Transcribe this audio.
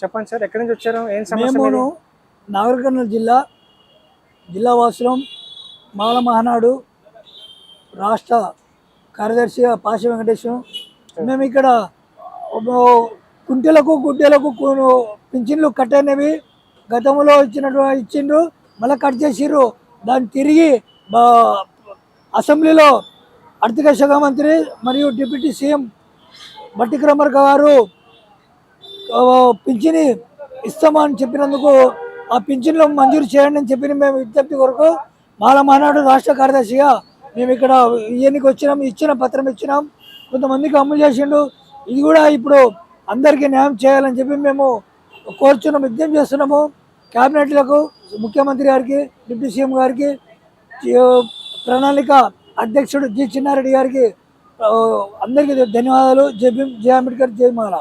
చెప్పండి సార్, ఎక్కడి నుంచి వచ్చారు, ఏం సమస్య మేము మీది? నాగర్ కర్నూలు జిల్లా వాసులం. మాల మహానాడు రాష్ట్ర కార్యదర్శిగా పాశ వెంకటేశం. మేము ఇక్కడ కుంటెలకు గుడ్డెలకు పింఛన్లు కట్ అయినవి గతంలో ఇచ్చిండ్రు, మళ్ళీ కట్ చేసిర్రు. దాన్ని తిరిగి అసెంబ్లీలో ఆర్థిక శాఖ మంత్రి మరియు డిప్యూటీ సీఎం బట్టి విక్రమార్క గారు పింఛని ఇస్తామని చెప్పినందుకు ఆ పింఛన్లు మంజూరు చేయండి అని చెప్పిన మేము విజ్ఞప్తి కొరకు మాల మహానాడు రాష్ట్ర కార్యదర్శిగా మేము ఇక్కడ ఈయనకి వచ్చినాం. ఇచ్చిన పత్రం ఇచ్చినాం, కొంతమందికి అమలు చేసిండు. ఇది కూడా ఇప్పుడు అందరికీ న్యాయం చేయాలని చెప్పి మేము కోరుచున్నాం, విజ్ఞప్తి చేస్తున్నాము. క్యాబినెట్లకు, ముఖ్యమంత్రి గారికి, డిప్యూటీ సీఎం గారికి, ప్రణాళిక అధ్యక్షుడు జి చిన్నారెడ్డి గారికి అందరికీ ధన్యవాదాలు. జై భీమ్, జై అంబేద్కర్, జై మాల.